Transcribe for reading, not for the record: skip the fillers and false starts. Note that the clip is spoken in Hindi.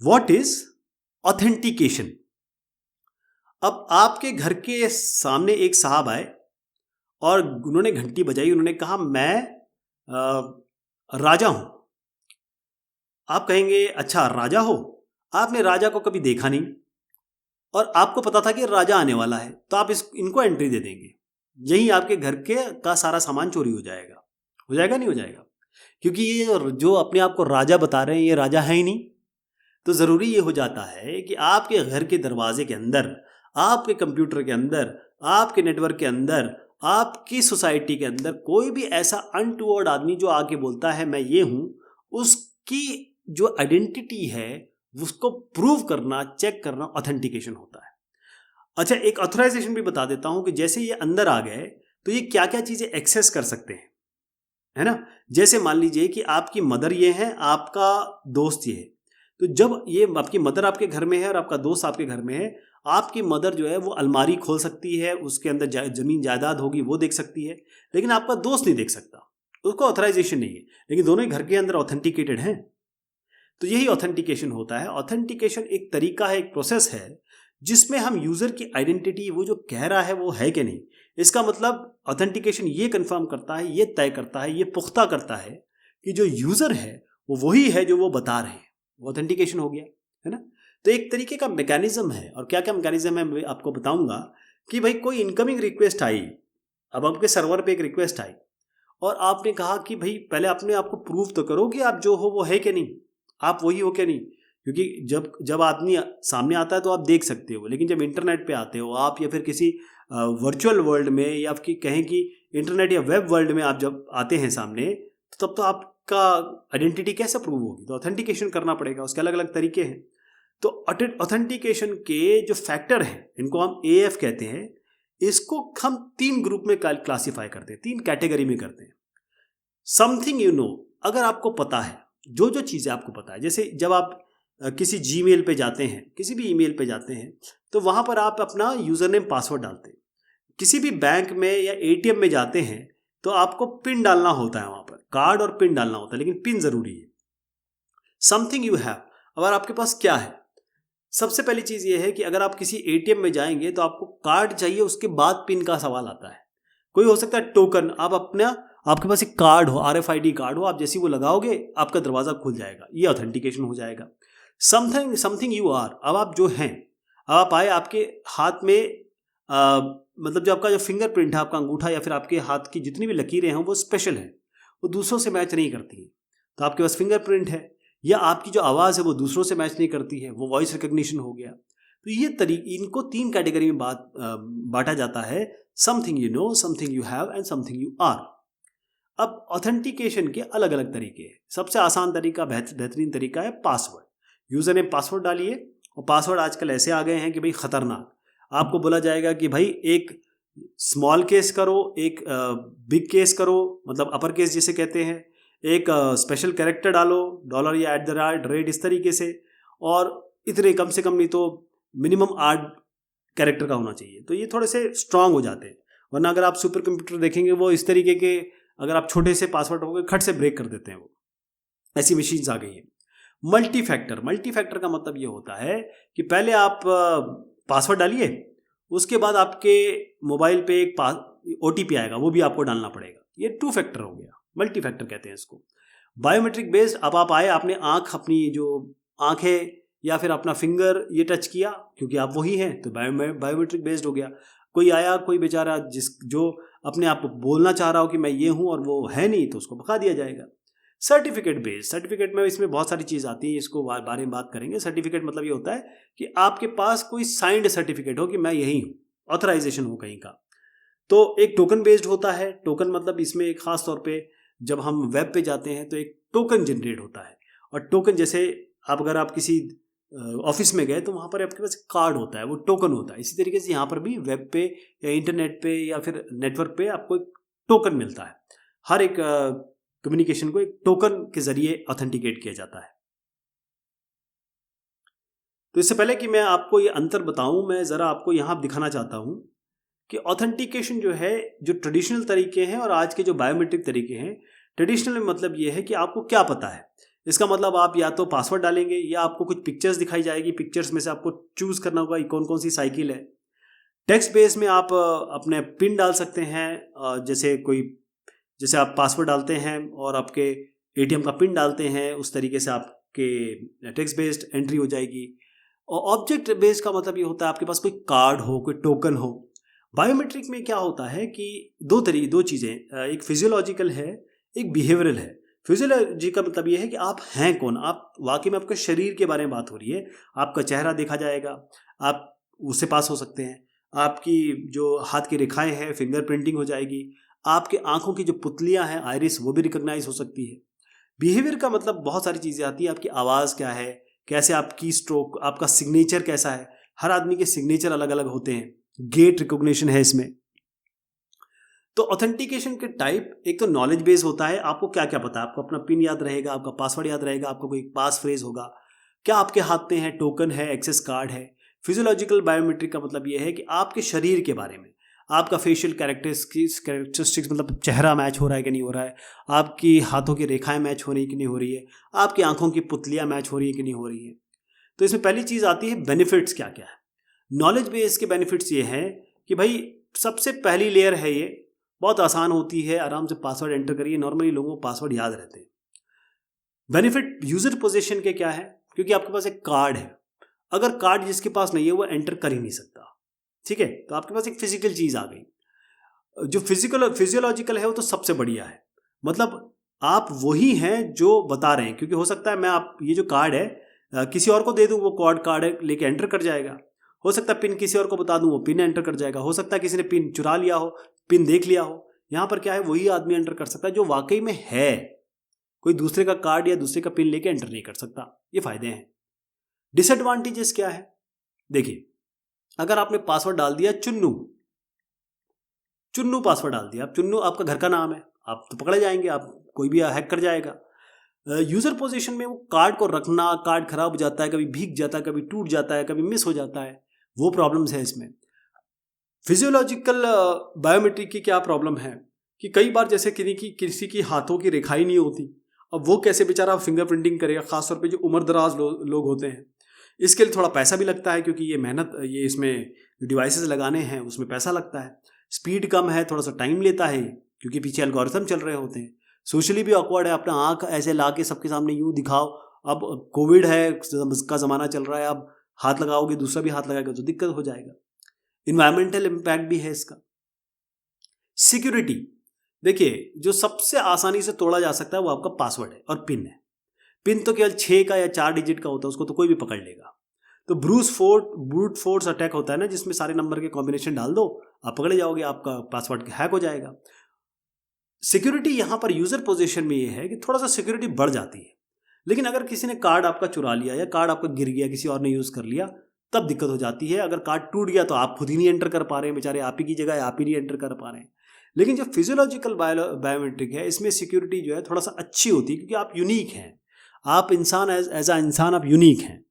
What is authentication. अब आपके घर के सामने एक साहब आए और उन्होंने घंटी बजाई, उन्होंने कहा मैं राजा हूं। आप कहेंगे अच्छा राजा हो, आपने राजा को कभी देखा नहीं और आपको पता था कि राजा आने वाला है, तो आप इनको एंट्री दे देंगे, यही आपके घर के का सारा सामान चोरी हो जाएगा। हो जाएगा नहीं हो जाएगा? क्योंकि ये जो अपने आप को राजा बता रहे हैं ये राजा है ही नहीं। तो ज़रूरी ये हो जाता है कि आपके घर के दरवाजे के अंदर, आपके कंप्यूटर के अंदर, आपके नेटवर्क के अंदर, आपकी सोसाइटी के अंदर कोई भी ऐसा अनटूवर्ड आदमी जो आके बोलता है मैं ये हूं, उसकी जो आइडेंटिटी है उसको प्रूव करना, चेक करना ऑथेंटिकेशन होता है। अच्छा, एक ऑथराइजेशन भी बता देता हूं कि जैसे ये अंदर आ गए तो ये क्या क्या चीज़ें एक्सेस कर सकते हैं, है ना। जैसे मान लीजिए कि आपकी मदर ये है, आपका दोस्त ये है, तो जब ये आपकी मदर आपके घर में है और आपका दोस्त आपके घर में है, आपकी मदर जो है वो अलमारी खोल सकती है, उसके अंदर जमीन जायदाद होगी वो देख सकती है, लेकिन आपका दोस्त नहीं देख सकता, उसको ऑथराइजेशन नहीं है, लेकिन दोनों ही घर के अंदर ऑथेंटिकेटेड हैं। तो यही ऑथेंटिकेशन होता है। ऑथेंटिकेशन एक तरीका है, एक प्रोसेस है जिसमें हम यूजर की आइडेंटिटी, वो जो कह रहा है वो है कि नहीं, इसका मतलब ऑथेंटिकेशन ये कंफर्म करता है, ये तय करता है, ये पुख्ता करता है कि जो यूजर है वो वही है जो वो बता रहे हैं, ऑथेंटिकेशन हो गया, है ना। तो एक तरीके का मैकेनिज्म है, और क्या क्या मैकेनिज्म है मैं आपको बताऊंगा। कि भाई कोई इनकमिंग रिक्वेस्ट आई, अब आपके सर्वर पे एक रिक्वेस्ट आई और आपने कहा कि भाई पहले अपने आप को प्रूव तो करो कि आप जो हो वो है कि नहीं, आप वही हो क्या नहीं। क्योंकि जब जब आदमी सामने आता है तो आप देख सकते हो, लेकिन जब इंटरनेट पे आते हो आप, या फिर किसी वर्चुअल वर्ल्ड में, या फिर कहें कि इंटरनेट या वेब वर्ल्ड में आप जब आते हैं सामने, तो तब तो आपका आइडेंटिटी कैसे प्रूव होगी, तो ऑथेंटिकेशन करना पड़ेगा। उसके अलग अलग तरीके हैं। तो ऑथेंटिकेशन के जो फैक्टर हैं इनको हम AF कहते हैं। इसको हम 3 ग्रुप में क्लासीफाई करते हैं, 3 कैटेगरी में करते हैं। समथिंग यू नो, अगर आपको पता है, जो जो चीज़ें आपको पता है, जैसे जब आप किसी जीमेल पे जाते हैं, किसी भी ईमेल पे जाते हैं, तो वहाँ पर आप अपना यूज़र नेम पासवर्ड डालते हैं। किसी भी बैंक में या ATM में जाते हैं तो आपको पिन डालना होता है, वहाँ पर कार्ड और पिन डालना होता है, लेकिन पिन ज़रूरी है। समथिंग यू हैव, अगर आपके पास क्या है, सबसे पहली चीज़ ये है कि अगर आप किसी ATM में जाएंगे तो आपको कार्ड चाहिए, उसके बाद पिन का सवाल आता है। कोई हो सकता है टोकन, आप अपना, आपके पास एक कार्ड हो, RFID कार्ड हो, आप जैसे वो लगाओगे आपका दरवाज़ा खुल जाएगा, ये ऑथेंटिकेशन हो जाएगा। समथिंग यू आर, अब आप जो हैं, अब आप आए, आपके हाथ में मतलब जो आपका जो फिंगरप्रिंट है, आपका अंगूठा या फिर आपके हाथ की जितनी भी लकीरें हैं वो स्पेशल हैं, वो दूसरों से मैच नहीं करती हैं, तो आपके पास फिंगरप्रिंट है। या आपकी जो आवाज़ है वो दूसरों से मैच नहीं करती है, वो वॉइस रिकग्निशन हो गया। तो ये इनको 3 कैटेगरी में बांटा जाता है, something you know, something you have and something you are. अब ऑथेंटिकेशन के अलग अलग तरीके हैं। सबसे आसान तरीका, बेहतरीन तरीका है पासवर्ड। यूज़र नेम पासवर्ड डालिए, और पासवर्ड आजकल ऐसे आ गए हैं कि भाई ख़तरनाक। आपको बोला जाएगा कि भाई एक स्मॉल केस करो, एक बिग केस करो, मतलब अपर केस जिसे कहते हैं, एक स्पेशल कैरेक्टर डालो, डॉलर या @ इस तरीके से, और इतने कम से कम नहीं तो मिनिमम 8 कैरेक्टर का होना चाहिए, तो ये थोड़े से स्ट्रांग हो जाते हैं। वरना अगर आप सुपर कंप्यूटर देखेंगे वो इस तरीके के, अगर आप छोटे से पासवर्ड हो गए खट से ब्रेक कर देते हैं, वो ऐसी मशीन्स आ गई हैं। मल्टी फैक्टर का मतलब ये होता है कि पहले आप पासवर्ड डालिए, उसके बाद आपके मोबाइल पे एक OTP आएगा, वो भी आपको डालना पड़ेगा। ये 2 फैक्टर हो गया, मल्टी फैक्टर कहते हैं इसको। बायोमेट्रिक बेस्ड, अब आप आए, आपने आँख, अपनी जो आँख है या फिर अपना फिंगर ये टच किया, क्योंकि आप वही हैं, तो बायोमेट्रिक बेस्ड हो गया। कोई आया, कोई बेचारा जो अपने आप बोलना चाह रहा हो कि मैं ये हूँ और वो है नहीं, तो उसको भगा दिया जाएगा। सर्टिफिकेट बेस्ड, सर्टिफिकेट में इसमें बहुत सारी चीज़ आती है, इसको बारे में बात करेंगे। सर्टिफिकेट मतलब ये होता है कि आपके पास कोई साइंड सर्टिफिकेट हो कि मैं यही हूँ, ऑथराइजेशन हो कहीं का। तो एक टोकन बेस्ड होता है। टोकन मतलब इसमें एक खास तौर पे जब हम वेब पे जाते हैं तो एक टोकन जनरेट होता है, और टोकन जैसे अगर आप किसी ऑफिस में गए तो वहाँ पर आपके पास कार्ड होता है, वो टोकन होता है। इसी तरीके से यहाँ पर भी वेब पे या इंटरनेट पे या फिर नेटवर्क पे आपको एक टोकन मिलता है। हर एक कम्युनिकेशन को एक टोकन के जरिए ऑथेंटिकेट किया जाता है। तो इससे पहले कि मैं आपको ये अंतर बताऊं, मैं ज़रा आपको यहाँ दिखाना चाहता हूँ कि ऑथेंटिकेशन जो है, जो ट्रेडिशनल तरीके हैं और आज के जो बायोमेट्रिक तरीके हैं। ट्रेडिशनल में मतलब ये है कि आपको क्या पता है इसका मतलब आप या तो पासवर्ड डालेंगे या आपको कुछ पिक्चर्स दिखाई जाएगी, पिक्चर्स में से आपको चूज करना होगा कौन कौन सी साइकिल है। टेक्स्ट बेस में आप अपने पिन डाल सकते हैं, जैसे आप पासवर्ड डालते हैं और आपके एटीएम का पिन डालते हैं, उस तरीके से आपके टेक्स्ट बेस्ड एंट्री हो जाएगी। और ऑब्जेक्ट बेस्ड का मतलब ये होता है आपके पास कोई कार्ड हो, कोई टोकन हो। बायोमेट्रिक में क्या होता है कि दो चीज़ें, एक फिजियोलॉजिकल है, एक बिहेवियरल है। फिजियोलॉजी का मतलब ये है कि आप हैं कौन, आप वाकई में आपके शरीर के बारे में बात हो रही है, आपका चेहरा देखा जाएगा, आप उससे पास हो सकते हैं, आपकी जो हाथ की रेखाएं हैं फिंगर प्रिंटिंग हो जाएगी, आपके आंखों की जो पुतलियां हैं आइरिस वो भी रिकॉग्नाइज हो सकती है। बिहेवियर का मतलब बहुत सारी चीज़ें आती है, आपकी आवाज़ क्या है, कैसे आपकी स्ट्रोक, आपका सिग्नेचर कैसा है, हर आदमी के सिग्नेचर अलग अलग होते हैं, गेट रिकॉग्निशन है इसमें। तो ऑथेंटिकेशन के टाइप, एक तो नॉलेज बेस होता है, आपको क्या क्या पता है, आपको अपना पिन याद रहेगा, आपका पासवर्ड याद रहेगा, आपका कोई पास फ्रेज होगा, क्या आपके हाथ में है, टोकन है, एक्सेस कार्ड है। फिजियोलॉजिकल बायोमेट्रिक का मतलब यह है कि आपके शरीर के बारे में, आपका फेशियल कैरेक्टरिस्टिक्स मतलब चेहरा मैच हो रहा है कि नहीं हो रहा है, आपकी हाथों की रेखाएं मैच हो रही है कि नहीं हो रही है, आपकी आंखों की पुतलियां मैच हो रही है कि नहीं हो रही है। तो इसमें पहली चीज़ आती है बेनिफिट्स क्या क्या है। नॉलेज बेस के बेनिफिट्स ये हैं कि भाई सबसे पहली लेयर है, ये बहुत आसान होती है, आराम से पासवर्ड एंटर करिए, नॉर्मली लोगों को पासवर्ड याद रहते हैं। बेनिफिट यूजर पोजीशन के क्या है, क्योंकि आपके पास एक कार्ड है, अगर कार्ड जिसके पास नहीं है वो एंटर कर ही नहीं सकता, ठीक है। तो आपके पास एक फिजिकल चीज आ गई। जो फिजियोलॉजिकल है वो तो सबसे बढ़िया है, मतलब आप वही हैं जो बता रहे हैं, क्योंकि हो सकता है मैं आप ये जो कार्ड है किसी और को दे दूं, वो कार्ड लेके एंटर कर जाएगा। हो सकता है पिन किसी और को बता दूं, वो पिन एंटर कर जाएगा। हो सकता है किसी ने पिन चुरा लिया हो, पिन देख लिया हो। यहां पर क्या है, वही आदमी एंटर कर सकता है जो वाकई में है, कोई दूसरे का कार्ड या दूसरे का पिन लेके एंटर नहीं कर सकता। ये फायदे हैं। डिसएडवांटेजेस क्या है, देखिए अगर आपने पासवर्ड डाल दिया चुन्नू पासवर्ड डाल दिया, आप चुन्नू आपका घर का नाम है, आप तो पकड़े जाएंगे, आप कोई भी हैक कर जाएगा। यूजर पोजीशन में वो कार्ड को रखना, कार्ड खराब हो जाता है, कभी भीग जाता है, कभी टूट जाता है, कभी मिस हो जाता है, वो प्रॉब्लम्स है इसमें। फिजियोलॉजिकल बायोमेट्रिक की क्या प्रॉब्लम है कि कई बार जैसे किसी की हाथों की रेखाएं नहीं होती, अब वो कैसे बेचारा फिंगरप्रिंटिंग करेगा, खासतौर पे जो उम्र दराज लोग होते हैं। इसके लिए थोड़ा पैसा भी लगता है, क्योंकि ये इसमें डिवाइसेस लगाने हैं उसमें पैसा लगता है। स्पीड कम है, थोड़ा सा टाइम लेता है, क्योंकि पीछे एल्गोरिथम चल रहे होते हैं। सोशली भी ऑकवर्ड है, अपना आंख ऐसे ला के सबके सामने यूं दिखाओ। अब कोविड है, का ज़माना चल रहा है, अब हाथ लगाओगे दूसरा भी हाथ लगाएगा तो दिक्कत हो जाएगा। इन्वायरमेंटल इम्पैक्ट भी है इसका। सिक्योरिटी, देखिए जो सबसे आसानी से तोड़ा जा सकता है वो आपका पासवर्ड है और पिन है। पिन तो केवल 6 का या 4 डिजिट का होता है, उसको तो कोई भी पकड़ लेगा। तो ब्रूट फोर्स अटैक होता है ना, जिसमें सारे नंबर के कॉम्बिनेशन डाल दो, आप पकड़े जाओगे, आपका पासवर्ड हैक हो जाएगा। सिक्योरिटी यहां पर यूजर पोजीशन में ये है कि थोड़ा सा सिक्योरिटी बढ़ जाती है, लेकिन अगर किसी ने कार्ड आपका चुरा लिया या कार्ड आपका गिर गया, किसी और ने यूज कर लिया, तब दिक्कत हो जाती है। अगर कार्ड टूट गया तो आप खुद ही नहीं एंटर कर पा रहे हैं, बेचारे आप ही की जगह आप ही नहीं एंटर कर पा रहे हैं। लेकिन जो फिजियोलॉजिकल बायोमेट्रिक है, इसमें सिक्योरिटी जो है थोड़ा सा अच्छी होती है, क्योंकि आप यूनिक हैं, आप इंसान एज अ इंसान आप यूनिक हैं।